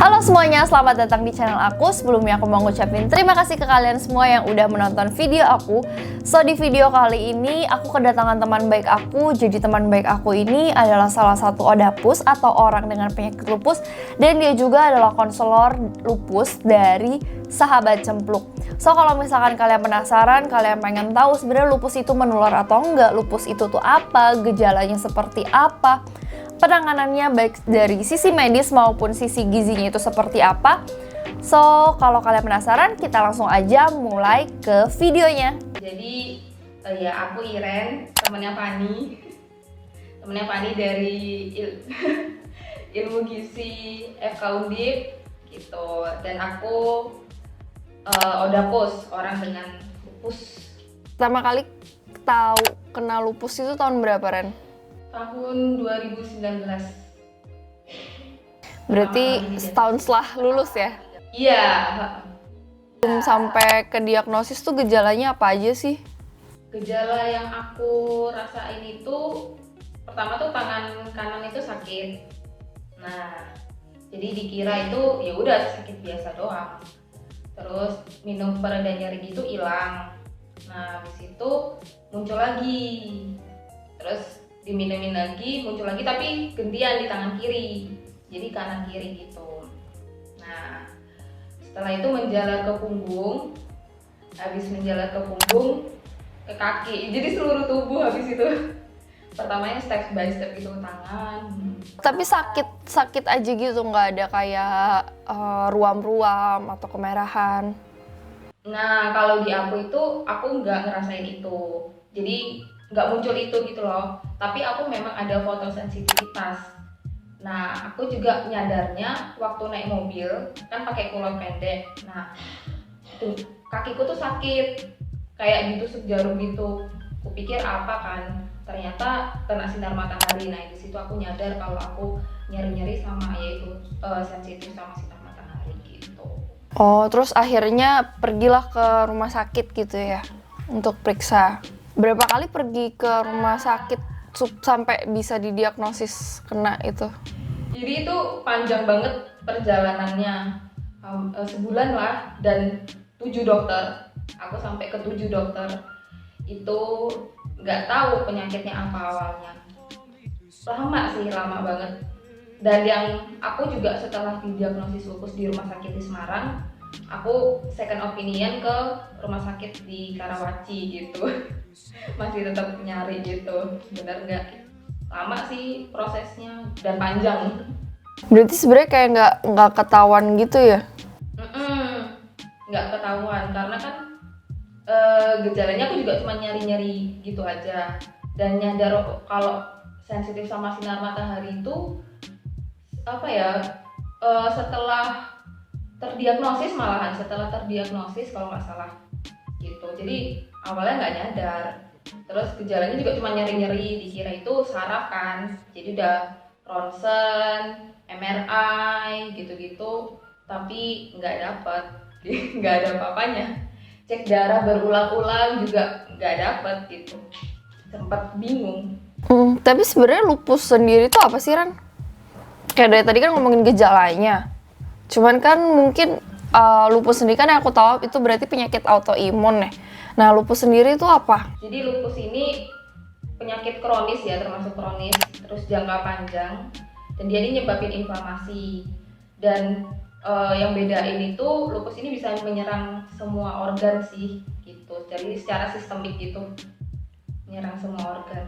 Halo semuanya, selamat datang di channel aku. Sebelumnya aku mau ngucapin terima kasih ke kalian semua yang udah menonton video aku. So, di video kali ini aku kedatangan teman baik aku. Jadi teman baik aku ini adalah salah satu odapus atau orang dengan penyakit lupus. Dan dia juga adalah konselor lupus dari Sahabat Cempluk. So, kalau misalkan kalian penasaran, kalian pengen tahu sebenarnya lupus itu menular atau enggak, lupus itu tuh apa, gejalanya seperti apa, penanganannya baik dari sisi medis maupun sisi gizinya itu seperti apa. So, kalau kalian penasaran, kita langsung aja mulai ke videonya. Jadi ya aku Iren, temennya Fani dari ilmu gizi FK Undip gitu. Dan aku odapus, orang dengan lupus. Pertama kali tahu kena lupus itu tahun berapa, Ren? Tahun 2019. Berarti setahun setelah lulus ya? Iya. Sampai ke diagnosis tuh gejalanya apa aja sih? Gejala yang aku rasain itu pertama tuh tangan kanan itu sakit. Nah, jadi dikira itu ya udah sakit biasa doang. Terus minum pereda nyeri gitu hilang. Nah, habis itu muncul lagi. Terus diminumin lagi, muncul lagi tapi gantian di tangan kiri. Jadi kanan kiri gitu. Nah, setelah itu menjalar ke punggung. Habis menjalar ke punggung ke kaki. Jadi seluruh tubuh habis itu. Pertamanya step by step gitu tangan. Tapi sakit aja gitu, nggak ada kayak ruam-ruam atau kemerahan? Nah, kalau di aku itu aku nggak ngerasain itu. Jadi nggak muncul itu gitu loh. Tapi aku memang ada fotosensitivitas. Nah, aku juga nyadarnya waktu naik mobil kan pakai kulot pendek. Nah, tuh kakiku tuh sakit kayak ditusuk jarum gitu. Kupikir apa kan? Ternyata kena sinar matahari. Nah, di situ aku nyadar kalau aku nyeri-nyeri sama yaitu sensitif sama sinar matahari gitu. Oh, terus akhirnya pergilah ke rumah sakit gitu ya untuk periksa. Berapa kali pergi ke rumah sakit sampai bisa didiagnosis kena itu? Jadi itu panjang banget perjalanannya, sebulan lah, dan 7 dokter. Aku sampai ke 7 dokter. Itu nggak tahu penyakitnya apa awalnya. Lama banget. Dan yang aku juga setelah didiagnosis lupus di rumah sakit di Semarang, aku second opinion ke rumah sakit di Karawaci gitu. Masih tetap nyari gitu, bener nggak? Lama sih prosesnya dan panjang. Berarti sebenarnya kayak nggak ketahuan gitu ya? Nggak ketahuan karena kan gejalanya aku juga cuma nyari-nyari gitu aja. Dan nyadar kalau sensitif sama sinar matahari itu apa ya? Setelah terdiagnosis kalau nggak salah gitu. Jadi awalnya nggak nyadar. Terus gejalanya juga cuma nyeri-nyeri, dikira itu saraf kan. Jadi udah ronsen, MRI gitu-gitu, tapi nggak dapet, nggak ada apa-apanya. Cek darah berulang-ulang juga nggak dapet gitu. Sempat bingung. Tapi sebenarnya lupus sendiri itu apa sih, Ran? Kayak dari tadi kan ngomongin gejalanya. Cuman kan mungkin lupus sendiri kan yang aku tahu itu berarti penyakit autoimun ya. Nah, lupus sendiri itu apa? Jadi lupus ini penyakit kronis ya, termasuk kronis, terus jangka panjang, dan dia ini nyebabin inflamasi. Dan yang bedain itu lupus ini bisa menyerang semua organ sih gitu. Jadi secara sistemik gitu menyerang semua organ.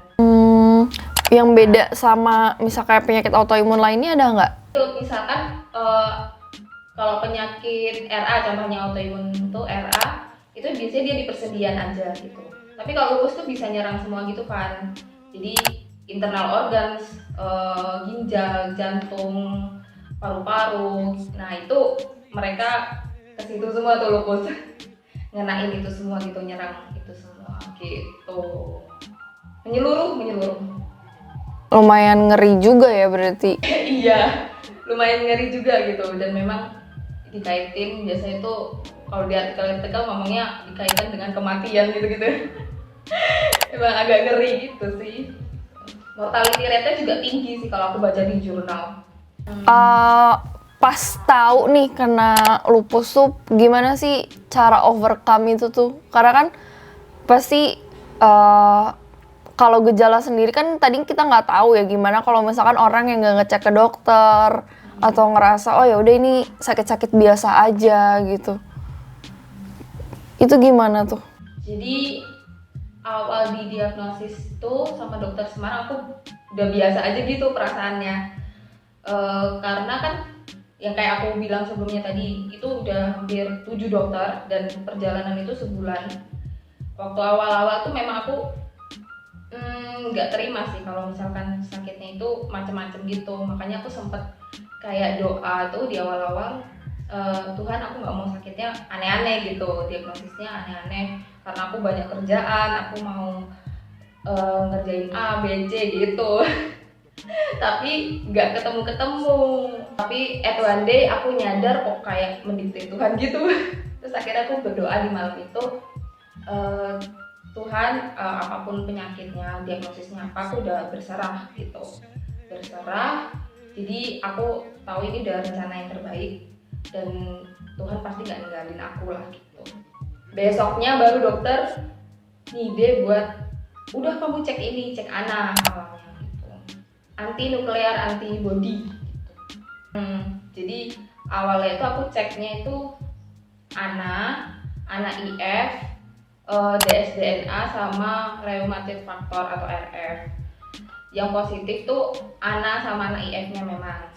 Yang beda sama misalkan penyakit autoimun lainnya ada nggak? Misalkan kalau penyakit RA, contohnya autoimun itu RA, itu biasanya dia di persendian aja gitu. Tapi kalau lupus tuh bisa nyerang semua gitu kan. Jadi internal organ, ginjal, jantung, paru-paru. Nah, itu mereka ke situ semua tuh lupus. Ngenain itu semua gitu, nyerang itu semua gitu. Menyeluruh. Lumayan ngeri juga ya berarti. Iya, lumayan ngeri juga gitu. Dan memang dikaitin biasanya itu kalau di artikel ngomongnya dikaitkan dengan kematian gitu-gitu. Emang agak ngeri gitu sih. Mortality rate-nya juga tinggi sih kalau aku baca di jurnal. pas tahu nih kena lupus tuh gimana sih cara overcome itu tuh? Karena kan pasti kalau gejala sendiri kan tadi kita nggak tahu ya gimana kalau misalkan orang yang nggak ngecek ke dokter atau ngerasa oh ya udah ini sakit-sakit biasa aja gitu. Itu gimana tuh? Jadi awal didiagnosis tuh sama dokter Semarang aku udah biasa aja gitu perasaannya. Karena kan yang kayak aku bilang sebelumnya tadi itu udah hampir 7 dokter dan perjalanan itu sebulan. Waktu awal-awal tuh memang aku nggak terima sih kalau misalkan sakitnya itu macam-macam gitu, makanya aku sempet kayak doa tuh di awal-awal, Tuhan aku nggak mau sakitnya aneh-aneh gitu, diagnosisnya aneh-aneh karena aku banyak kerjaan, aku mau ngerjain A, B, C gitu. Tapi nggak ketemu-ketemu. Tapi at one day aku nyadar kok kayak mendikte Tuhan gitu. Terus akhirnya aku berdoa di malam itu, Tuhan apapun penyakitnya, diagnosisnya apa, aku udah berserah gitu. Berserah, jadi aku tahu ini udah rencana yang terbaik dan Tuhan pasti gak ninggalin aku lah gitu. Besoknya baru dokter ngide buat, udah kamu cek ini, cek ANA awalnya gitu. Anti nuklear antibody gitu. Jadi awalnya itu aku ceknya itu ANA IF, dsDNA sama rheumatoid factor atau RF. Yang positif tuh ANA sama ANA IF-nya memang.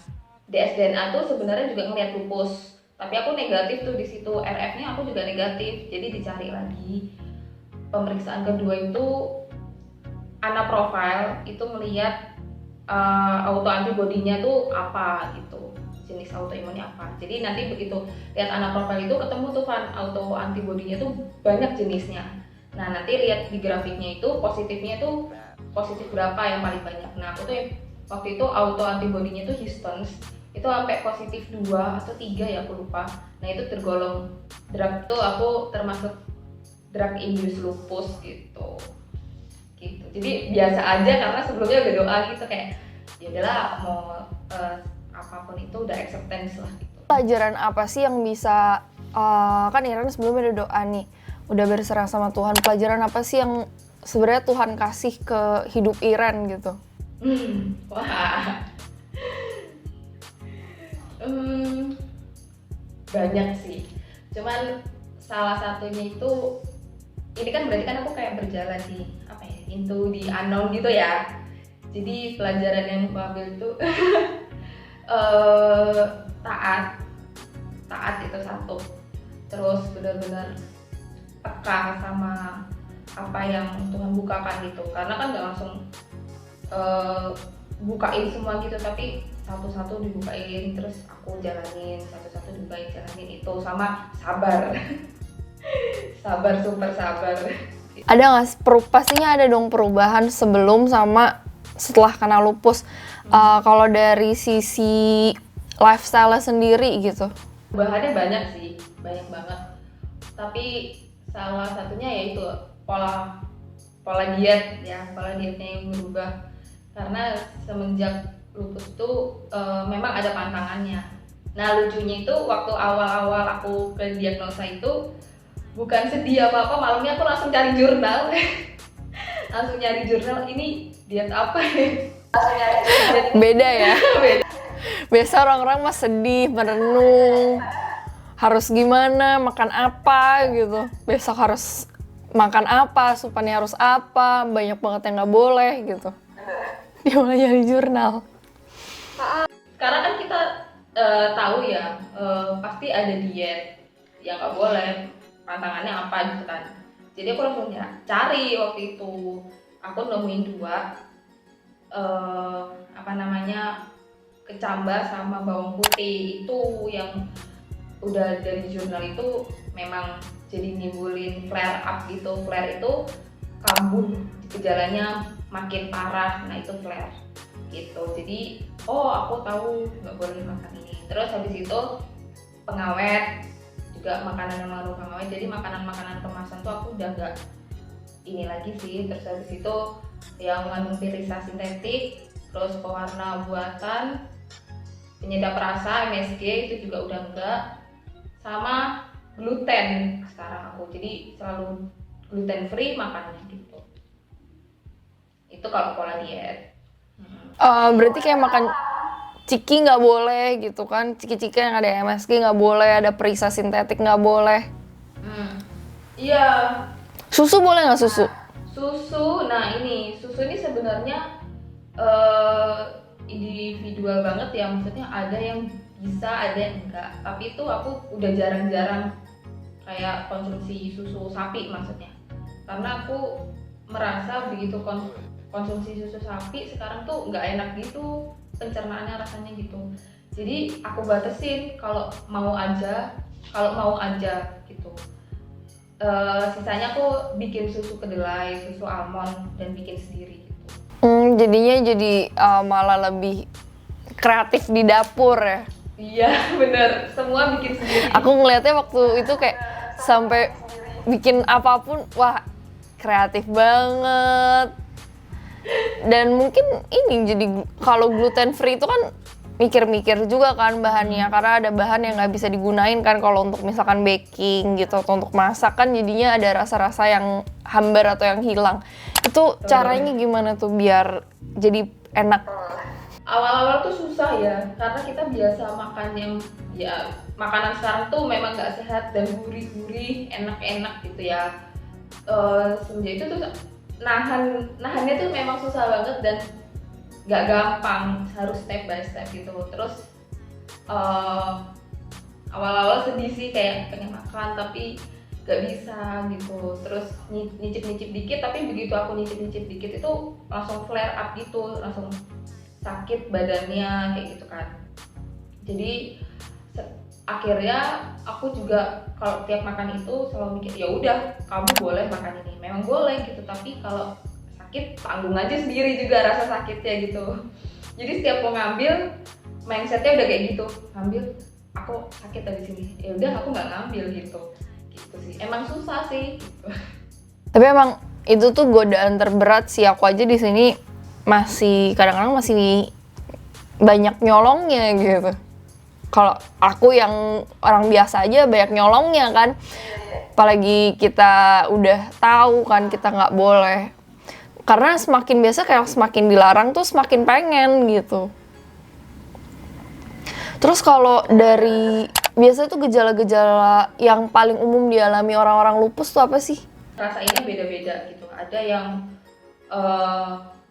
dsDNA tuh sebenarnya juga ngeliat lupus, tapi aku negatif tuh di situ. RF-nya aku juga negatif, jadi dicari lagi. Pemeriksaan kedua itu ANA profile, itu melihat auto antibodinya tuh apa gitu, jenis autoimunnya apa. Jadi nanti begitu lihat ANA profile itu ketemu tuh kan auto antibodinya tuh banyak jenisnya. Nah nanti lihat di grafiknya itu positifnya tuh positif berapa yang paling banyak. Nah aku tuh waktu itu auto antibodinya tuh Houston's itu sampai positif 2 atau 3 ya aku lupa. Nah itu tergolong drug tuh, aku termasuk drug induced lupus gitu. Jadi biasa aja karena sebelumnya udah doa gitu kayak ya udahlah mau apapun itu udah acceptance lah gitu. Pelajaran apa sih yang bisa kan Iren sebelumnya udah doa nih, udah berserah sama Tuhan. Pelajaran apa sih yang sebenarnya Tuhan kasih ke hidup Iren gitu? Wah. Banyak sih. Cuman salah satunya itu, ini kan berarti kan aku kayak berjalan di apa ya, into the unknown gitu ya. Jadi pelajaran yang aku ambil itu taat itu satu. Terus benar-benar peka sama apa yang Tuhan bukakan gitu. Karena kan nggak langsung bukain semua gitu, tapi satu-satu dibukain, terus aku jalanin, satu-satu dibukain, jalanin itu, sama sabar. Super sabar. Ada nggak pastinya ada dong perubahan sebelum sama setelah kena lupus. Kalau dari sisi lifestyle sendiri gitu? Perubahannya banyak sih, banyak banget. Tapi salah satunya yaitu pola diet ya, pola dietnya yang berubah. Karena semenjak lupus tuh memang ada pantangannya. Nah lucunya itu waktu awal-awal aku ke diagnosa itu bukan sedih apa-apa, malamnya aku langsung cari jurnal. Langsung nyari jurnal, ini diet apa ya? Beda ya? Beda. Biasa orang-orang mah sedih, merenung, harus gimana, makan apa gitu, besok harus makan apa, asupannya harus apa, banyak banget yang nggak boleh gitu. Dia malah nyari jurnal. Karena kan kita tahu ya, pasti ada diet yang nggak boleh, pantangannya apa gitu kan. Jadi aku langsung cari waktu itu, aku nemuin 2 kecambah sama bawang putih itu yang udah dari jurnal itu memang jadi nimbulin flare up gitu. Flare itu kambuh, gejalanya makin parah, nah itu flare gitu. Jadi aku tahu nggak boleh makan ini. Terus habis itu pengawet juga, makanan yang mengandung pengawet, jadi makanan kemasan tuh aku udah nggak ini lagi sih. Terus habis itu yang mengandung pirisa sintetik, terus pewarna buatan penyedap rasa MSG itu juga udah enggak, sama gluten sekarang aku, jadi selalu gluten free makannya gitu. Itu kalau pola diet. Berarti kayak makan ciki nggak boleh gitu kan, ciki-ciki yang ada MSG nggak boleh, ada perisa sintetik nggak boleh. Iya. Susu boleh nggak susu? Susu, nah ini susu ini sebenarnya individual banget ya, maksudnya ada yang bisa, ada yang enggak. Tapi itu aku udah jarang-jarang kayak konsumsi susu sapi maksudnya, karena aku merasa begitu konsumsi susu sapi sekarang tuh nggak enak gitu pencernaannya rasanya gitu. Jadi aku batasin kalau mau aja gitu. Sisanya aku bikin susu kedelai, susu almond, dan bikin sendiri gitu. Jadinya jadi malah lebih kreatif di dapur ya. Iya bener, semua bikin sendiri. Aku ngeliatnya waktu itu kayak sampai bikin apapun, wah kreatif banget. Dan mungkin ini jadi kalau gluten free itu kan mikir-mikir juga kan bahannya, karena ada bahan yang nggak bisa digunain kan kalau untuk misalkan baking gitu atau untuk masak kan, jadinya ada rasa-rasa yang hambar atau yang hilang. Itu caranya gimana tuh biar jadi enak? Awal-awal tuh susah ya, karena kita biasa makan yang ya makanan sekarang tuh memang nggak sehat dan gurih-gurih, enak-enak gitu ya. Semenjak itu tuh nahannya tuh memang susah banget dan nggak gampang, harus step by step gitu. Terus awal-awal sedih sih, kayak pengen makan tapi nggak bisa gitu. Terus nyicip-nyicip dikit, tapi begitu aku nyicip-nyicip dikit itu langsung flare up gitu, langsung sakit badannya kayak gitu kan. Jadi akhirnya aku juga kalau tiap makan itu selalu mikir, ya udah kamu boleh makan ini, memang boleh gitu, tapi kalau sakit tanggung aja sendiri juga rasa sakitnya gitu. Jadi setiap mau ngambil mindsetnya udah kayak gitu, ngambil aku sakit habis ini, ya udah aku nggak ngambil gitu sih. Emang susah sih gitu. Tapi emang itu tuh godaan terberat sih, aku aja di sini masih kadang-kadang masih banyak nyolongnya gitu. Kalau aku yang orang biasa aja banyak nyolongnya kan, apalagi kita udah tahu kan kita nggak boleh. Karena semakin biasa kayak semakin dilarang tuh semakin pengen gitu. Terus kalau dari biasa tuh gejala-gejala yang paling umum dialami orang-orang lupus tuh apa sih? Rasanya beda-beda gitu. Ada yang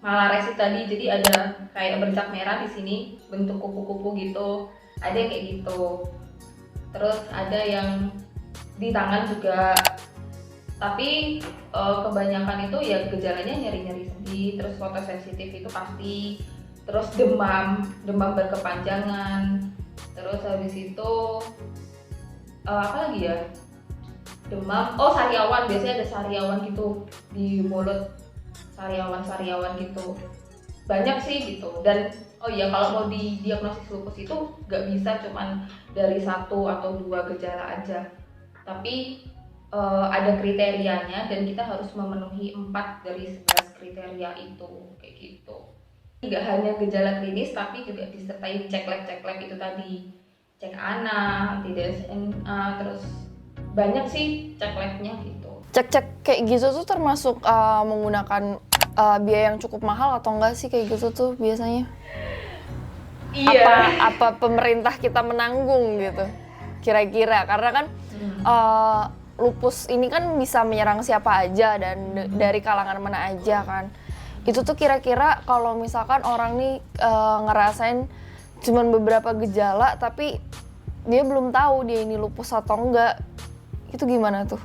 malaresis tadi, jadi ada kayak bercak merah di sini, bentuk kupu-kupu gitu. Ada yang kayak gitu. Terus ada yang di tangan juga. Tapi kebanyakan itu ya gejalanya nyeri-nyeri sendi, terus fotosensitif itu pasti, terus demam berkepanjangan, terus habis itu apa lagi ya, demam, sariawan, biasanya ada sariawan gitu di mulut, sariawan gitu, banyak sih gitu. Dan kalau mau didiagnosis lupus itu nggak bisa cuman dari 1 atau 2 gejala aja, tapi ada kriterianya dan kita harus memenuhi 4 dari 11 kriteria itu kayak gitu. Nggak hanya gejala klinis tapi juga disertai cek lab itu tadi, cek anak, anti-DNA, terus banyak sih cek labnya gitu. Cek kayak gitu tuh termasuk menggunakan biaya yang cukup mahal atau enggak sih kayak gitu tuh biasanya? Iya. Apa pemerintah kita menanggung gitu kira-kira, karena kan lupus ini kan bisa menyerang siapa aja dan dari kalangan mana aja kan. Itu tuh kira-kira kalau misalkan orang nih ngerasain cuman beberapa gejala tapi dia belum tahu dia ini lupus atau enggak, itu gimana tuh?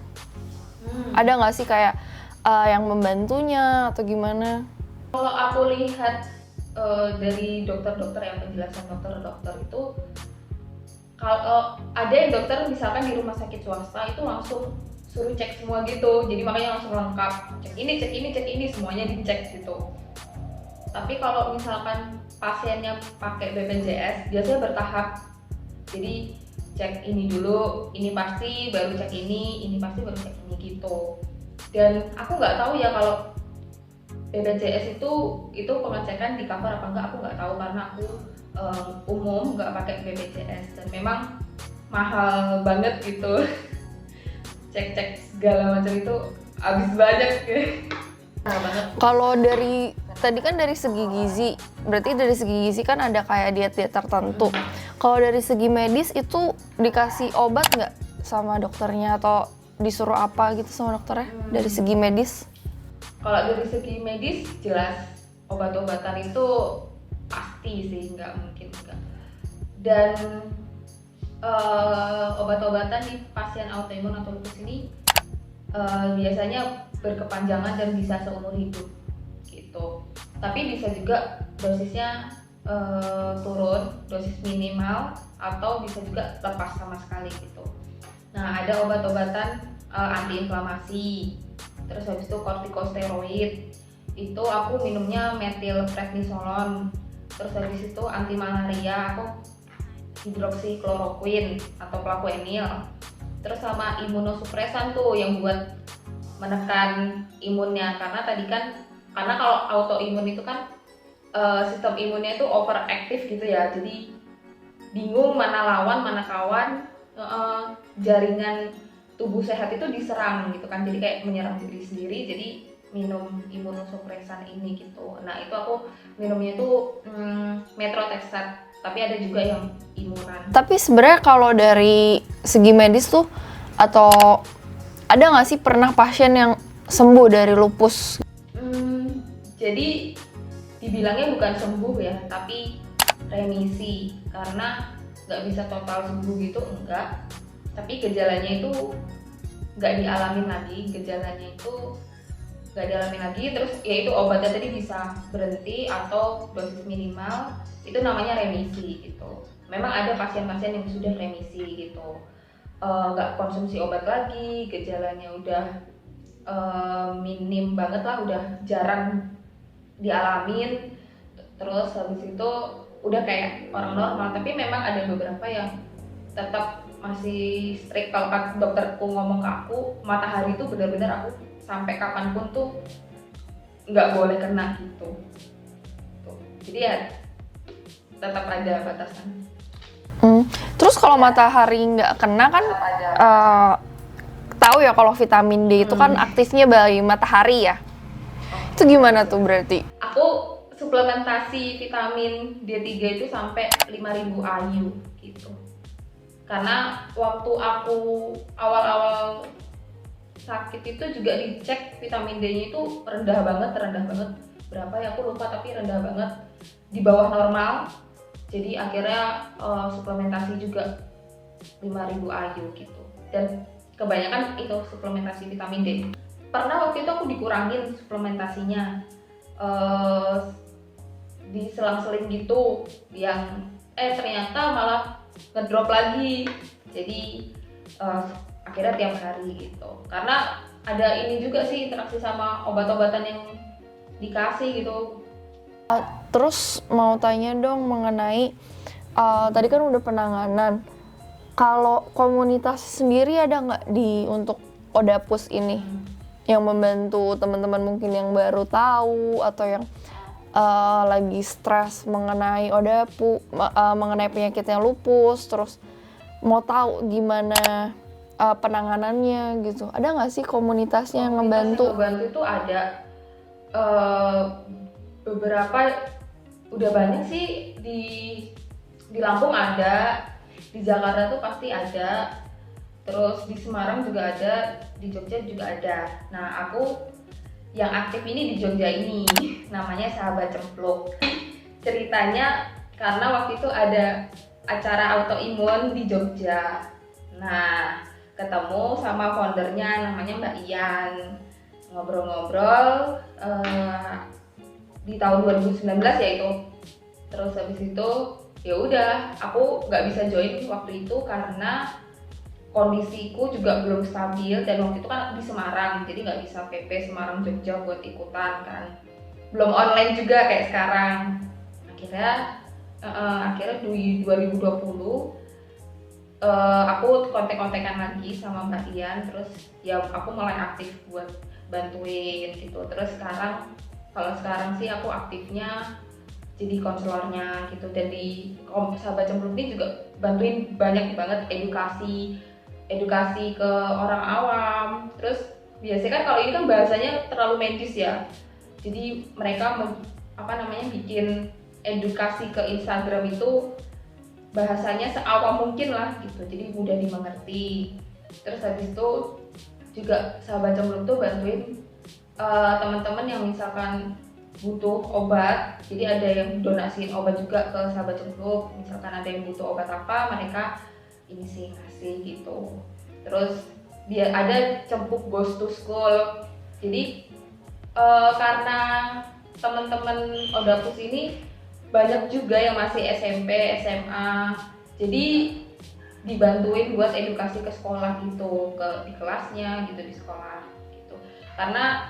Ada nggak sih kayak yang membantunya atau gimana? Kalau aku lihat dari dokter-dokter, yang penjelasan dokter itu, kalau ada yang dokter misalkan di rumah sakit swasta itu langsung suruh cek semua gitu, jadi makanya langsung lengkap, cek ini semuanya dicek gitu. Tapi kalau misalkan pasiennya pakai BPJS biasanya bertahap, jadi cek ini dulu, ini pasti baru cek ini pasti baru cek ini gitu. Dan aku nggak tahu ya kalau BPJS itu pengecekan di cover apa enggak aku nggak tahu karena aku umum nggak pakai BPJS dan memang mahal banget gitu. Cek-cek segala macam itu habis banyak mahal banget. Kalau dari tadi kan dari segi gizi, berarti dari segi gizi kan ada kayak diet-diet tertentu. Kalau dari segi medis itu dikasih obat nggak sama dokternya atau disuruh apa gitu sama dokternya dari segi medis? Kalau dari segi medis jelas obat-obatan itu pasti sih, nggak mungkin enggak. Dan obat-obatan di pasien autoimun atau lupus ini biasanya berkepanjangan dan bisa seumur hidup gitu. Tapi bisa juga dosisnya turun, dosis minimal atau bisa juga lepas sama sekali gitu. Nah, ada obat-obatan antiinflamasi, terus habis itu kortikosteroid, itu aku minumnya metilprednisolon, terus habis itu anti malaria aku hidroksikloroquine atau plaquenil, terus sama imunosupresan tuh yang buat menekan imunnya karena kalau autoimun itu kan sistem imunnya itu overactive gitu ya, jadi bingung mana lawan mana kawan, jaringan tubuh sehat itu diserang gitu kan, jadi kayak menyerang diri sendiri, jadi minum imunosupresan ini gitu. Nah itu aku minumnya itu methotrexate, tapi ada juga yang imuran. Tapi sebenarnya kalau dari segi medis tuh atau ada nggak sih pernah pasien yang sembuh dari lupus? Jadi dibilangnya bukan sembuh ya, tapi remisi, karena nggak bisa total sembuh gitu enggak, tapi gejalanya itu nggak dialamin lagi, terus yaitu obatnya tadi bisa berhenti atau dosis minimal, itu namanya remisi gitu. Memang ada pasien-pasien yang sudah remisi gitu, nggak konsumsi obat lagi, gejalanya udah minim banget lah, udah jarang dialamin, terus habis itu udah kayak orang normal. Tapi memang ada beberapa yang tetap masih strict. Kalau dokterku ngomong ke aku, matahari itu benar-benar aku sampai kapanpun tuh nggak boleh kena gitu. Jadi ya tetap ada batasan. Terus kalau matahari nggak kena kan tahu ya kalau vitamin D itu kan aktifnya dari matahari ya. Itu gimana tuh berarti? Aku suplementasi vitamin D3 itu sampai 5.000 IU gitu. Karena waktu aku awal-awal sakit itu juga dicek vitamin D-nya itu rendah banget. Berapa ya aku lupa, tapi rendah banget, di bawah normal. Jadi akhirnya suplementasi juga 5.000 IU gitu. Dan kebanyakan itu suplementasi vitamin D. Pernah waktu itu aku dikurangin suplementasinya, diselang-seling gitu, yang ternyata malah ngedrop lagi. Jadi akhirnya tiap hari gitu, karena ada ini juga sih interaksi sama obat-obatan yang dikasih gitu. Terus mau tanya dong mengenai tadi kan udah penanganan. Kalau komunitas sendiri ada nggak untuk Odapus ini yang membantu teman-teman mungkin yang baru tahu atau yang lagi stres mengenai mengenai penyakitnya lupus, terus mau tahu gimana penanganannya gitu? Ada nggak sih komunitasnya yang ngebantu? Ngebantu itu ada beberapa, udah banyak sih, di Lampung ada, di Jakarta tuh pasti ada, terus di Semarang juga ada, di Jogja juga ada. Nah aku yang aktif ini di Jogja ini, namanya Sahabat Cempluk. Ceritanya karena waktu itu ada acara autoimun di Jogja. Nah ketemu sama foundernya namanya Mbak Ian, ngobrol-ngobrol di tahun 2019 ya itu. Terus habis itu ya udah, aku nggak bisa join waktu itu karena kondisiku juga belum stabil, dan waktu itu kan di Semarang, jadi nggak bisa PP Semarang Jogja buat ikutan kan, belum online juga kayak sekarang. Akhirnya di 2020 aku kontek-kontekan lagi sama Mbak Ian, terus ya aku mulai aktif buat bantuin gitu. Terus sekarang Kalau sekarang sih aku aktifnya jadi konselornya gitu, dan di sahabat cemplung ini juga bantuin banyak banget edukasi ke orang awam. Terus biasanya kan kalau ini kan bahasanya terlalu medis ya, jadi mereka bikin edukasi ke Instagram itu bahasanya seawam mungkin lah gitu, jadi mudah dimengerti. Terus habis itu juga sahabat cemplung tuh bantuin teman-teman yang misalkan butuh obat, jadi ada yang donasiin obat juga ke sahabat cemplung. Misalkan ada yang butuh obat apa, mereka ini sih ngasih gitu. Terus dia ada cempuk goes to school, jadi karena teman-teman Odapus ini banyak juga yang masih SMP, SMA, jadi dibantuin buat edukasi ke sekolah gitu, di kelasnya gitu, di sekolah gitu. Karena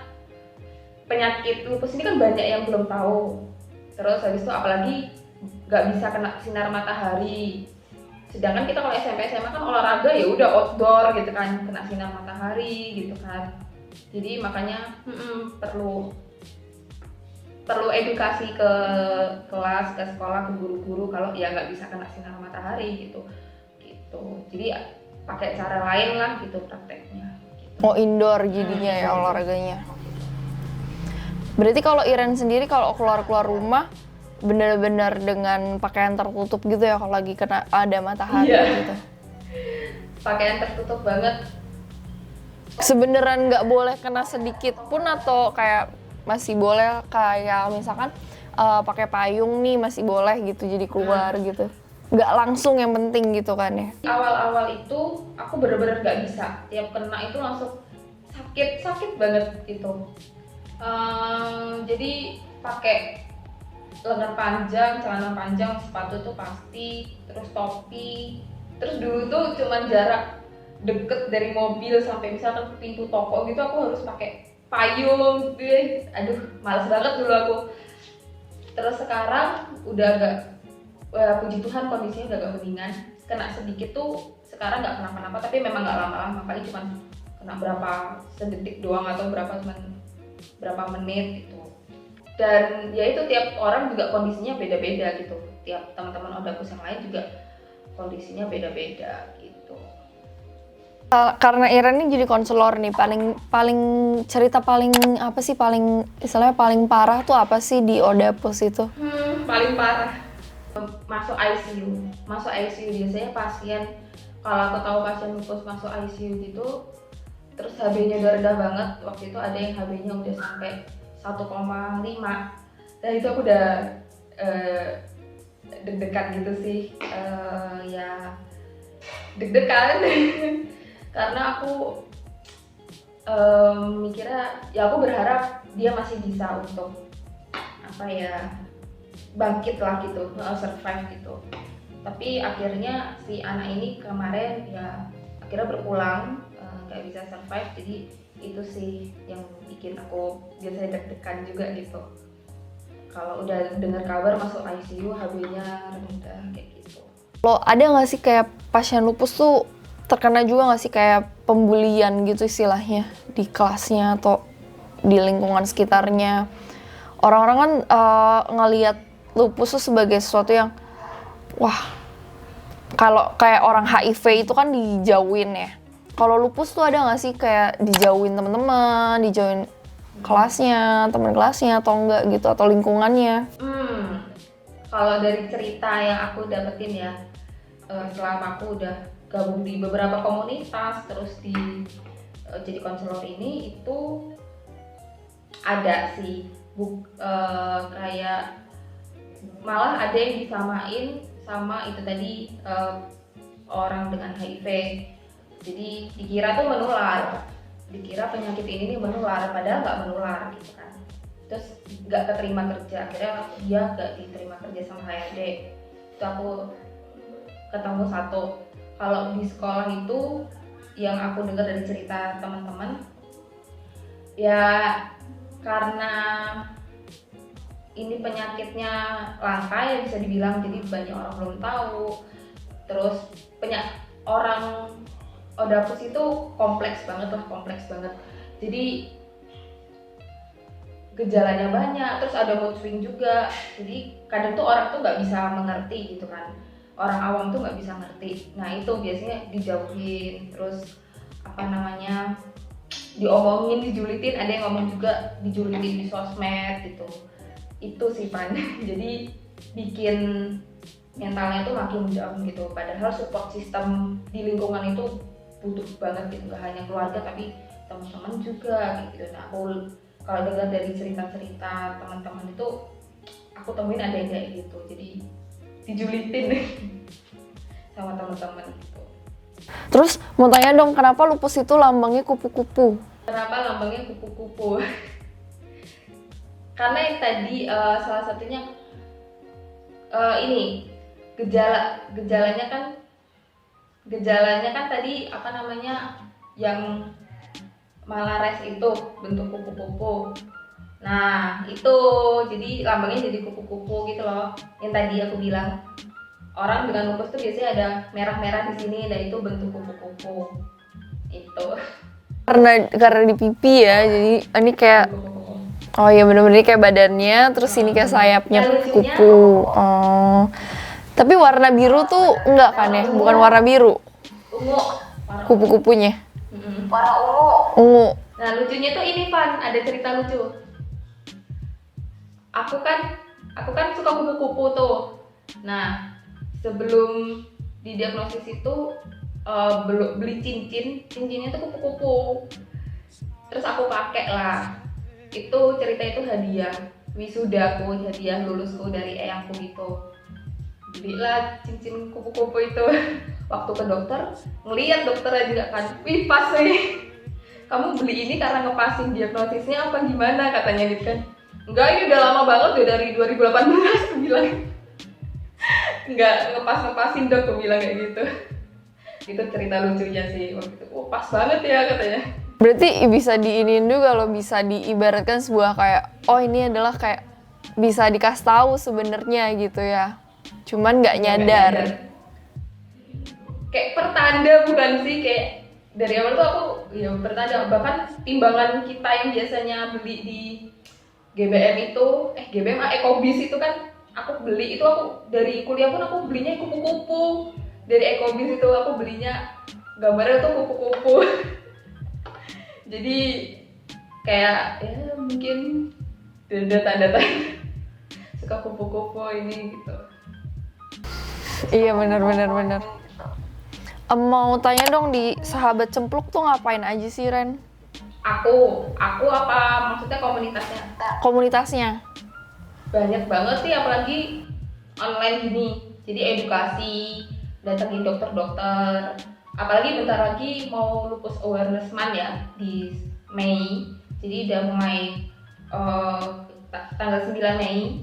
penyakit lupus ini kan banyak yang belum tahu. Terus habis itu apalagi nggak bisa kena sinar matahari. Sedangkan kita kalau SMP SMA kan olahraga ya udah outdoor gitu kan, kena sinar matahari gitu kan. Jadi makanya perlu edukasi ke kelas, ke sekolah, ke guru-guru kalau ya nggak bisa kena sinar matahari gitu. Jadi pakai cara lain lah gitu prakteknya. Gitu. Oh, indoor jadinya ya olahraganya. Berarti kalau Iren sendiri kalau keluar rumah benar-benar dengan pakaian tertutup gitu ya kalau lagi kena ada matahari gitu. Pakaian tertutup banget. Sebenarnya nggak boleh kena sedikit pun atau kayak masih boleh, kayak misalkan pakai payung nih masih boleh gitu jadi keluar gitu. Nggak langsung yang penting gitu kan ya. Awal-awal itu aku bener-bener nggak bisa, tiap kena itu langsung sakit banget gitu. Jadi pakai lengan panjang, celana panjang, sepatu tuh pasti, terus topi. Terus dulu tuh cuman jarak deket dari mobil sampai misalkan pintu toko gitu aku harus pakai payung gitu. Aduh, males banget dulu aku. Terus sekarang udah agak puji Tuhan kondisinya udah agak mendingan. Kena sedikit tuh sekarang nggak kenapa-napa, tapi memang nggak lama-lama, paling cuma kena berapa sedetik doang atau berapa menit gitu. Dan ya itu tiap orang juga kondisinya beda-beda gitu. Tiap teman-teman Odapus yang lain juga kondisinya beda-beda gitu. Karena Iren ini jadi konselor nih, paling cerita paling apa sih, paling istilahnya paling parah tuh apa sih di Odapus itu? Paling parah masuk ICU biasanya pasien, kalau aku tahu pasien lupus masuk ICU gitu, terus HB-nya udah rendah banget. Waktu itu ada yang HB-nya udah sampai 1,5. Dan itu aku udah deg-degan gitu sih, ya deg-degan karena aku mikirnya ya aku berharap dia masih bisa untuk bangkit lah gitu, survive gitu. Tapi akhirnya si anak ini kemarin ya akhirnya berpulang, nggak bisa survive. Jadi itu sih yang bikin aku biasanya deg-degan juga gitu. Kalau udah dengar kabar masuk ICU, HB-nya rendah kayak gitu. Lo ada nggak sih kayak pasien lupus tuh terkena juga nggak sih kayak pembulian gitu istilahnya di kelasnya atau di lingkungan sekitarnya? Orang-orang kan ngelihat lupus tuh sebagai sesuatu yang wah, kalau kayak orang HIV itu kan dijauhin ya. Kalau lupus tuh ada nggak sih kayak dijauhin teman-teman, dijauhin kelasnya, teman kelasnya atau enggak gitu, atau lingkungannya? Kalau dari cerita yang aku dapetin ya, selama aku udah gabung di beberapa komunitas, terus jadi konselor ini, itu ada sih kayak malah ada yang disamain sama itu tadi, orang dengan HIV. Jadi dikira tuh menular, dikira penyakit ini nih menular, padahal nggak menular gitu kan. Terus nggak keterima kerja, akhirnya dia nggak diterima kerja sama HRD. Itu aku ketemu satu. Kalau di sekolah itu yang aku dengar dari cerita teman-teman, ya karena ini penyakitnya langka ya bisa dibilang, jadi banyak orang belum tahu. Terus orang Odapus itu kompleks banget. Jadi gejalanya banyak, terus ada mood swing juga. Jadi kadang tuh orang tuh nggak bisa mengerti gitu kan, orang awam tuh nggak bisa ngerti. Nah itu biasanya dijauhin, terus apa namanya, diomongin, dijulitin. Ada yang ngomong juga dijulitin di sosmed gitu. Itu sih Pan. Jadi bikin mentalnya tuh makin down gitu. Padahal support system di lingkungan itu butuh banget gitu, nggak hanya keluarga tapi teman-teman juga gitu. Nah aku kalau dengar dari cerita-cerita teman-teman itu, aku temuin ada yang kayak gitu, jadi dijulitin sama teman-teman gitu. Terus mau tanya dong, kenapa lupus itu lambangnya kupu-kupu? Kenapa lambangnya kupu-kupu? Karena yang tadi salah satunya ini gejalanya kan tadi apa namanya, yang Malares itu bentuk kupu-kupu. Nah itu jadi lambangnya jadi kupu-kupu gitu loh. Yang tadi aku bilang orang dengan lupus tuh biasanya ada merah-merah di sini, dan itu bentuk kupu-kupu. Itu. Karena di pipi ya, jadi ini kayak Kupu-kupu. oh iya bener-bener kayak badannya, terus ini kayak sayapnya Nah, lucunya- kupu. Oh. Tapi warna biru tuh enggak kan ya? Bukan warna biru Ungu. Warna kupu-kupunya. warna ungu. Ungu. Nah lucunya tuh ini Van, ada cerita lucu. Aku kan suka kupu-kupu tuh. Nah sebelum didiagnosis itu belum beli cincinnya tuh kupu-kupu. Terus aku pakai lah. Itu cerita itu hadiah wisudaku, hadiah lulusku dari eyangku gitu. Belilah cincin kupu-kupu itu. Waktu ke dokter, ngeliat dokternya juga kan, wih pas nih. Kamu beli ini karena ngepasin diagnosisnya apa gimana, katanya gitu kan. Enggak, ini udah lama banget, udah dari 2018 aku bilang. Enggak ngepasin dok, aku bilang kayak gitu. Itu cerita lucunya sih waktu itu. Oh pas banget ya katanya. Berarti bisa diinin juga loh, bisa diibaratkan sebuah kayak oh ini adalah kayak bisa dikasih tahu sebenarnya gitu ya. Cuman nggak nyadar. Kayak pertanda bukan sih, kayak dari awal tuh aku ya pertanda. Bahkan timbangan kita yang biasanya beli di GBM itu, GBM Ecobis itu kan aku beli itu, aku dari kuliah pun aku belinya kupu-kupu. Dari Ecobis itu aku belinya gambarnya tuh kupu-kupu. Jadi kayak ya mungkin ada tanda-tanda suka kupu-kupu ini gitu. Iya benar. Mau tanya dong, di Sahabat Cempluk tuh ngapain aja sih Ren? Aku apa maksudnya komunitasnya? Komunitasnya? Banyak banget sih, apalagi online gini. Jadi edukasi, datengin dokter-dokter. Apalagi bentar lagi mau Lupus Awareness Month ya di Mei. Jadi udah mulai tanggal 9 Mei.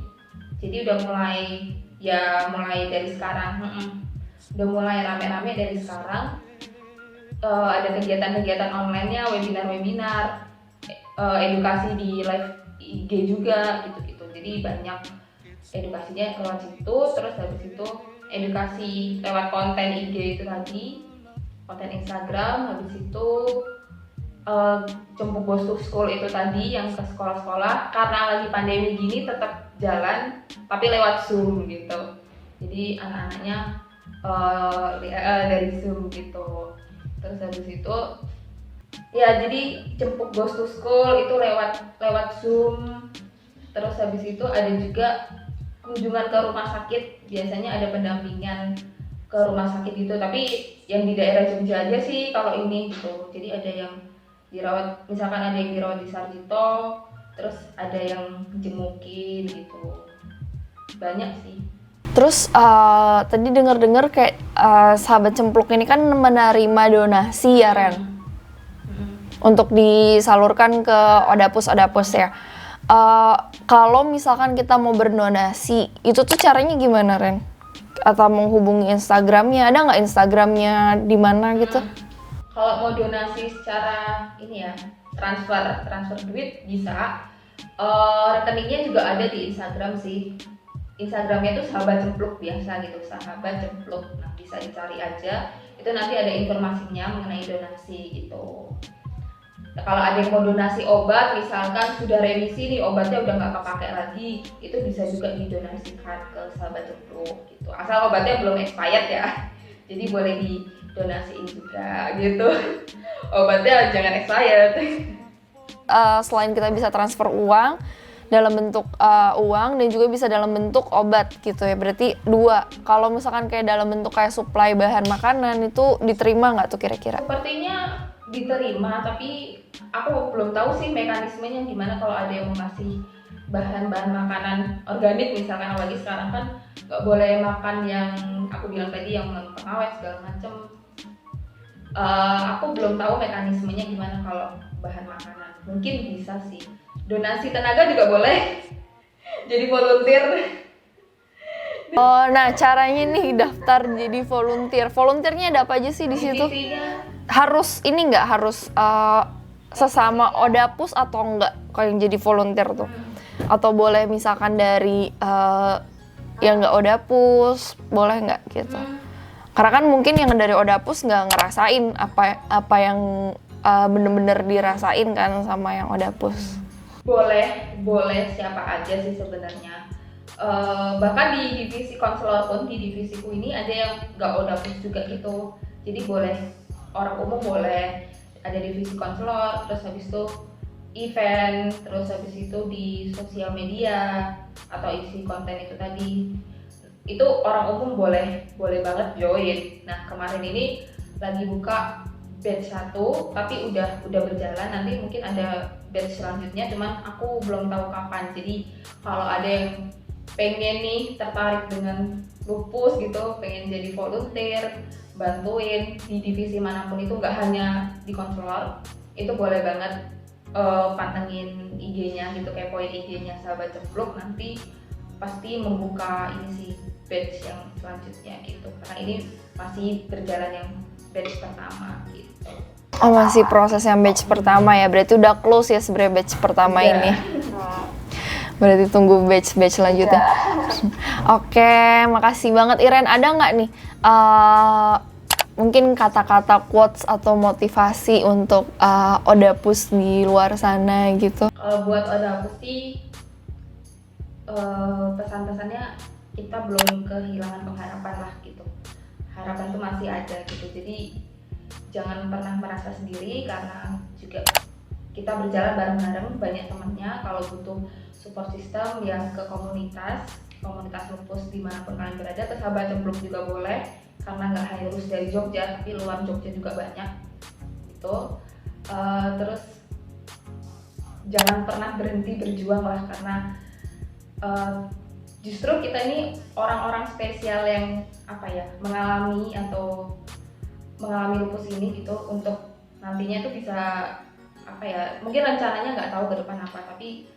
Jadi udah mulai dari sekarang. Udah mulai rame-rame dari sekarang. Ada kegiatan-kegiatan online-nya, webinar-webinar, edukasi di live IG juga gitu-gitu. Jadi banyak edukasinya lewat situ. Terus habis itu edukasi lewat konten IG itu tadi, konten Instagram. Habis itu Cempuk Goes to School itu tadi yang ke sekolah-sekolah, karena lagi pandemi gini tetap jalan tapi lewat Zoom gitu. Jadi anak-anaknya dari Zoom gitu. Terus habis itu ya jadi Cempuk Goes to School itu lewat Zoom. Terus habis itu ada juga kunjungan ke rumah sakit, biasanya ada pendampingan ke rumah sakit gitu, tapi yang di daerah Jogja aja sih kalau ini gitu. Jadi ada yang dirawat, misalkan ada yang dirawat di Sarjito, terus ada yang jemukin gitu. Banyak sih. Terus tadi dengar-dengar kayak Sahabat Cempluk ini kan menerima donasi ya Ren? Untuk disalurkan ke Odapus ya. Kalau misalkan kita mau berdonasi, itu tuh caranya gimana Ren? Atau menghubungi Instagramnya, ada nggak Instagramnya di mana gitu? Kalau mau donasi secara ini ya, transfer duit bisa. Rekeningnya juga ada di Instagram sih. Instagramnya itu Sahabat Cempluk biasa gitu, Sahabat Cempluk. Nah bisa dicari aja, itu nanti ada informasinya mengenai donasi gitu. Kalau ada yang mau donasi obat, misalkan sudah remisi nih, obatnya udah nggak kepake lagi, itu bisa juga didonasikan ke Sahabat Cempluk gitu. Asal obatnya belum expired ya, jadi boleh didonasiin juga gitu. Obatnya jangan expired. Selain kita bisa transfer uang dalam bentuk uang dan juga bisa dalam bentuk obat gitu ya, berarti dua. Kalau misalkan kayak dalam bentuk kayak supply bahan makanan itu diterima nggak tuh kira-kira? Sepertinya diterima, tapi aku belum tahu sih mekanismenya gimana kalau ada yang mau ngasih bahan-bahan makanan organik misalkan, apalagi sekarang kan nggak boleh makan yang aku bilang tadi yang mengandung pengawet segala macem. Aku belum tahu mekanismenya gimana kalau bahan makanan. Mungkin bisa sih. Donasi tenaga juga boleh. Jadi volunteer. Oh, nah caranya nih daftar jadi volunteer. Volunteernya ada apa aja sih di situ? Divisinya Harus ini nggak harus sesama Odapus atau enggak kalau yang jadi volunteer tuh? Atau boleh misalkan dari yang nggak Odapus, boleh nggak gitu? Karena kan mungkin yang dari Odapus nggak ngerasain apa yang bener-bener dirasain kan sama yang Odapus. boleh siapa aja sih sebenarnya. Bahkan di divisi konselor pun, di divisiku ini ada yang nggak Odapus juga gitu. Jadi boleh orang umum, boleh ada divisi konselor, terus habis itu event, terus habis itu di sosial media atau isi konten itu tadi. Itu orang umum boleh banget join. Nah, kemarin ini lagi buka batch 1 tapi udah berjalan, nanti mungkin ada batch selanjutnya, cuman aku belum tahu kapan. Jadi kalau ada yang pengen nih tertarik dengan lupus gitu, pengen jadi volunteer, bantuin di divisi manapun itu, nggak hanya di konselor, itu boleh banget pantengin IG-nya gitu, kepoin IG-nya Sahabat Cempluk, nanti pasti membuka ini sih batch yang selanjutnya gitu, karena ini masih berjalan yang batch pertama gitu. Oh, masih proses yang batch pertama ya, berarti udah close ya sebenarnya batch pertama ini. Berarti tunggu batch selanjutnya. Oke, makasih banget Iren. Ada nggak nih mungkin kata-kata quotes atau motivasi untuk Odapus di luar sana gitu? Kalau buat Odapus sih pesan-pesannya, kita belum kehilangan pengharapan lah gitu. Harapan tuh masih ada gitu. Jadi jangan pernah merasa sendiri, karena juga kita berjalan bareng-bareng, banyak temannya. Kalau butuh support system yang ke komunitas lupus dimanapun kalian berada, ke Sahabat Cempluk juga boleh, karena nggak harus dari Jogja, tapi luar Jogja juga banyak gitu. Terus jangan pernah berhenti berjuang lah, karena justru kita ini orang-orang spesial yang mengalami lupus ini gitu, untuk nantinya tuh bisa mungkin rencananya nggak tahu ke depan apa, tapi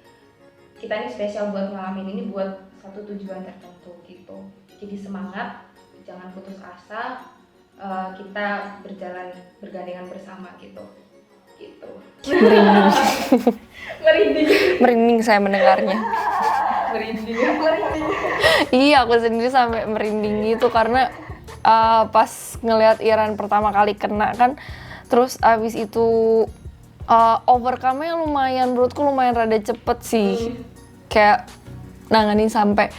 kita ini spesial buat ngalamin ini buat satu tujuan tertentu gitu. Jadi semangat, jangan putus asa, kita bergandengan bersama gitu. Merinding saya mendengarnya. merinding. Iya, aku sendiri sampai merinding gitu karena pas ngelihat Iren pertama kali kena kan, terus abis itu overcome-nya menurutku lumayan rada cepet sih. Kayak nanganin sampai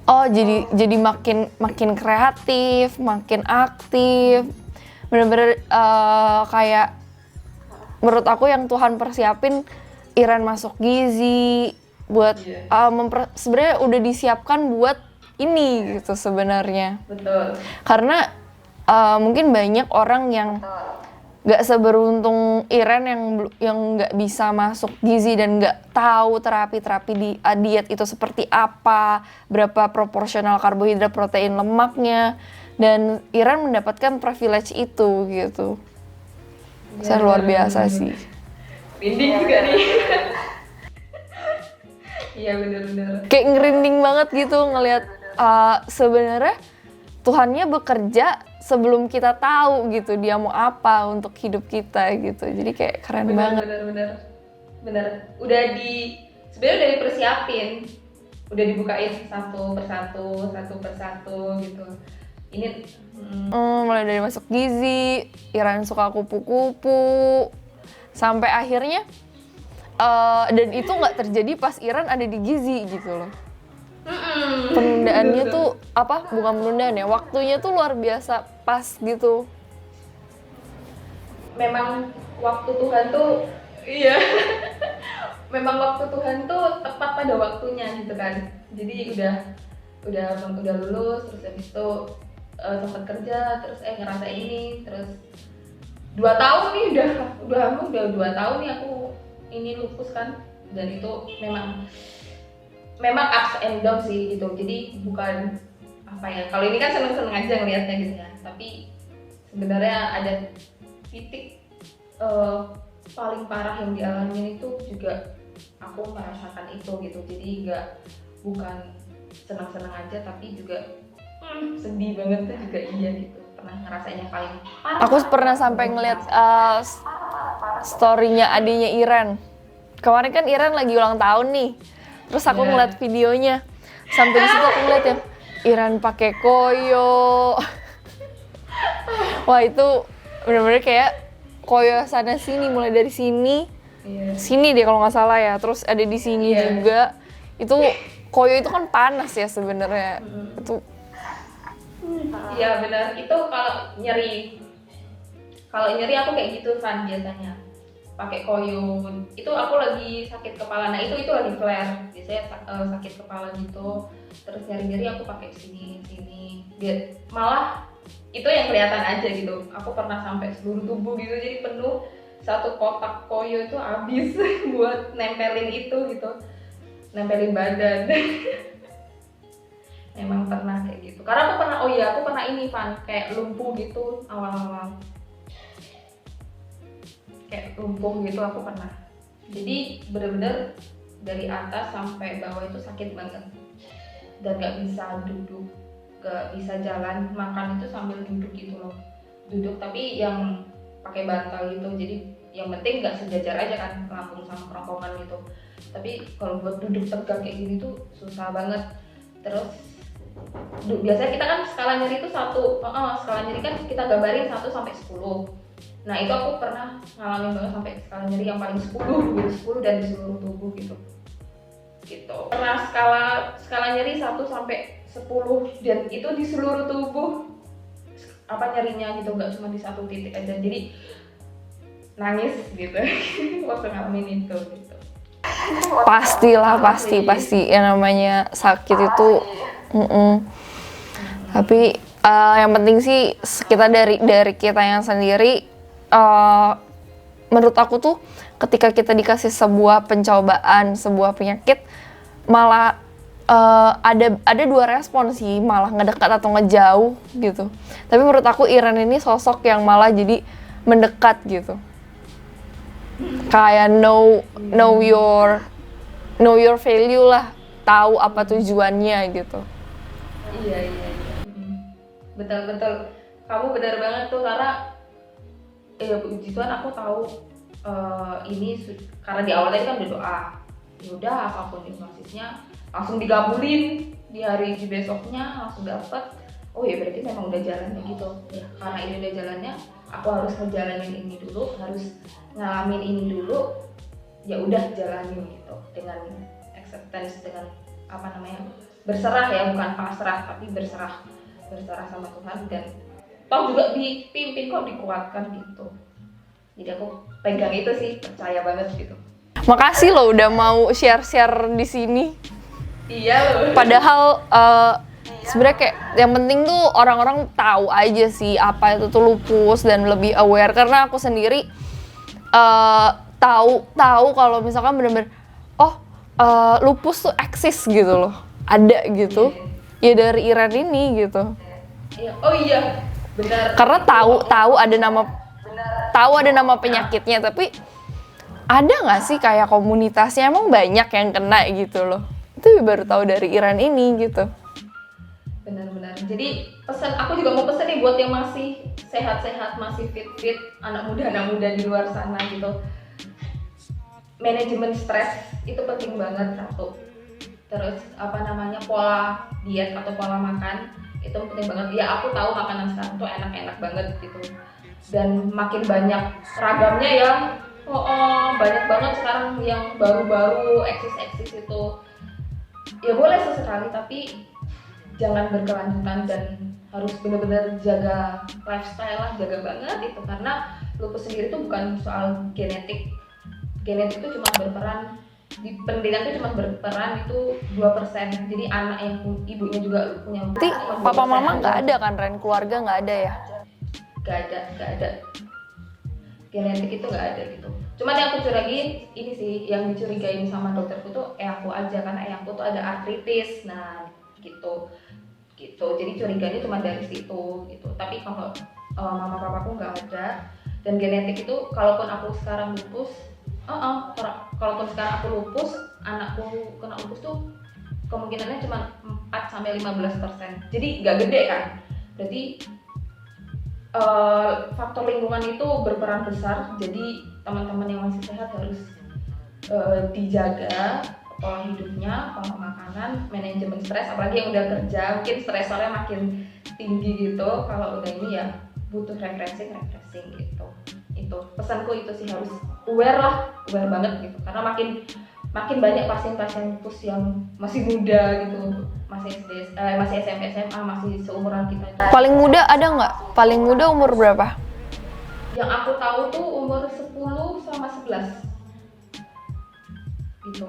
jadi makin kreatif, makin aktif. Bener-bener kayak menurut aku yang Tuhan persiapin Iren masuk gizi buat sebenarnya udah disiapkan buat ini gitu sebenarnya. Betul. Karena mungkin banyak orang yang nggak seberuntung Iren yang nggak bisa masuk gizi dan nggak tahu terapi di diet itu seperti apa, berapa proporsional karbohidrat, protein, lemaknya, dan Iren mendapatkan privilege itu gitu. Saya luar biasa sih. Merinding juga nih. Iya benar-benar. Kayak ngerinding banget gitu ngelihat sebenarnya Tuhannya bekerja sebelum kita tahu gitu dia mau apa untuk hidup kita gitu. Jadi kayak keren banget. Bener. Sebenarnya udah dipersiapin, udah dibukain satu persatu gitu. Ini Mulai dari masuk gizi, Iren suka kupu-kupu, sampai akhirnya dan itu nggak terjadi pas Iran ada di Gizi gitu loh. Penundaannya tuh bukan penundaan ya, waktunya tuh luar biasa pas gitu. Memang waktu Tuhan tuh iya. Memang waktu Tuhan tuh tepat pada waktunya gitu kan. Jadi udah lulus, terus habis itu sempat kerja, terus ngerasa ini, terus 2 tahun nih udah 2 tahun nih aku ini lupus kan. Dan itu memang ups and down sih gitu. Jadi bukan kalau ini kan seneng-seneng aja ngeliatnya gitu ya, tapi sebenarnya ada titik paling parah yang dialami itu juga aku merasakan itu gitu. Jadi bukan senang-senang aja, tapi juga sedih banget tuh juga iya gitu. Pernah ngerasain yang paling parah. Aku pernah sampai ngeliat story-nya adiknya Iren. Kemarin kan Iren lagi ulang tahun nih. Terus aku ngeliat videonya. Sampai di situ aku ngeliat yang Iren pakai koyo. Wah, itu benar-benar kayak koyo sana sini, mulai dari sini. Sini deh kalau nggak salah ya. Terus ada di sini juga. Itu koyo itu kan panas ya sebenarnya. Itu iya benar, itu kalau nyeri aku kayak gitu kan biasanya pakai koyo. Itu aku lagi sakit kepala, nah itu lagi flare biasanya sakit kepala gitu, terus nyeri aku pakai sini biar malah itu yang kelihatan aja gitu. Aku pernah sampai seluruh tubuh gitu, jadi penuh satu kotak koyo itu habis buat nempelin itu gitu, nempelin badan. Memang pernah kayak gitu. Karena aku pernah ini Van, kayak lumpuh gitu awal-awal. Kayak lumpuh gitu aku pernah. Jadi bener-bener dari atas sampai bawah itu sakit banget. Dan gak bisa duduk, gak bisa jalan, makan itu sambil duduk gitu loh. Duduk tapi yang pakai bantal gitu. Jadi yang penting gak sejajar aja kan, lambung sama kerongkongan gitu. Tapi kalau buat duduk tegak kayak gini tuh susah banget. Terus biasanya kita kan skala nyeri itu skala nyeri kan kita gambarin 1 sampai 10. Nah itu aku pernah ngalamin banget sampai skala nyeri yang paling 10 gitu, 10 dan di seluruh tubuh gitu. Pernah skala nyeri 1 sampai 10 dan itu di seluruh tubuh nyerinya gitu, nggak cuma di satu titik aja. Jadi nangis gitu waktu ngalamin itu gitu. Pastilah, pasti yang namanya sakit itu. Tapi yang penting sih kita dari kita yang sendiri, menurut aku tuh ketika kita dikasih sebuah pencobaan, sebuah penyakit, malah ada 2 respon sih, malah ngedekat atau ngejauh gitu. Tapi menurut aku Iren ini sosok yang malah jadi mendekat gitu. Kayak know your value lah, tahu apa tujuannya gitu. Iya. Betul. Kamu benar banget tuh, karena puji Tuhan aku tahu ini karena di awal tadi kan udah doa. Ya udah apapun diagnosisnya langsung digabulin di besoknya langsung dapet. Oh ya berarti memang udah jalannya gitu. Ya karena ini udah jalannya, aku harus ngejalanin ini dulu, harus ngalamin ini dulu. Ya udah jalanin gitu dengan acceptance, dengan berserah ya, bukan pasrah tapi berserah sama Tuhan, dan toh juga dipimpin kok, dikuatkan gitu. Jadi aku pegang itu sih, percaya banget gitu. Makasih loh udah mau share di sini. Iya loh. Padahal sebenarnya kayak yang penting tuh orang-orang tahu aja sih apa itu tuh lupus dan lebih aware, karena aku sendiri tahu kalau misalkan bener-bener lupus tuh eksis gitu loh, ada gitu. Ya dari Iren ini gitu. Oh iya, benar. Karena tahu ada nama penyakitnya, tapi ada nggak sih kayak komunitasnya, emang banyak yang kena gitu loh. Itu baru tahu dari Iren ini gitu. Benar-benar. Jadi aku juga mau pesan nih buat yang masih sehat-sehat, masih fit, anak muda di luar sana gitu. Manajemen stres itu penting banget, satu. Terus pola diet atau pola makan itu penting banget. Ya aku tahu makanan sekarang tuh enak-enak banget gitu. Dan makin banyak ragamnya ya. Banyak banget sekarang yang baru-baru eksis itu. Ya boleh sesekali, tapi jangan berkelanjutan dan harus benar-benar jaga lifestyle lah, jaga banget itu, karena lupus sendiri itu bukan soal genetik. Genetik itu cuma berperan di pendidikan, itu cuma berperan itu 2%. Jadi anak yang ibunya juga punya lupus. Berarti papa mama nggak ada kan, Ren? Keluarga nggak ada ya? Gak ada. Genetik itu nggak ada gitu. Cuman yang aku curigin ini sih, yang dicurigain sama dokterku tuh eyangku aja, karena eyangku tuh ada artritis. Nah gitu. Jadi curiganya cuma dari situ gitu. Tapi kalau mama papaku nggak ada. Dan genetik itu, kalaupun aku sekarang lupus, kalaupun sekarang aku lupus, anakku kena lupus tuh kemungkinannya cuma 4-15%. Jadi nggak gede kan. Berarti faktor lingkungan itu berperan besar. Jadi teman-teman yang masih sehat harus dijaga pola hidupnya, pola makanan, manajemen stres. Apalagi yang udah kerja, mungkin stresornya makin tinggi gitu. Kalau udah ini ya butuh refreshing gitu. Itu pesanku itu sih, harus aware banget gitu. Karena makin banyak pasien-pasien lupus yang masih muda gitu, masih SD, masih SMP, SMA, masih seumuran kita. Paling muda ada nggak? Paling muda umur berapa? Yang aku tahu tuh umur 10 sama 11 gitu.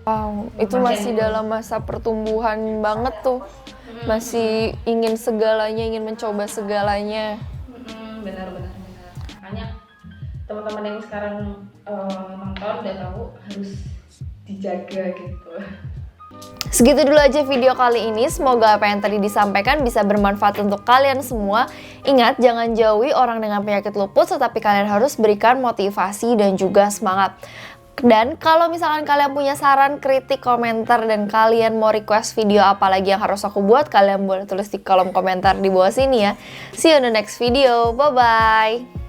Wow, itu masih dalam masa pertumbuhan banget tuh. Masih ingin segalanya, ingin mencoba segalanya. Benar. Makanya teman-teman yang sekarang nonton udah tahu harus dijaga gitu. Segitu dulu aja video kali ini. Semoga apa yang tadi disampaikan bisa bermanfaat untuk kalian semua. Ingat, jangan jauhi orang dengan penyakit lupus, tetapi kalian harus berikan motivasi dan juga semangat. Dan kalau misalkan kalian punya saran, kritik, komentar, dan kalian mau request video apa lagi yang harus aku buat, kalian boleh tulis di kolom komentar di bawah sini ya. See you in the next video. Bye-bye.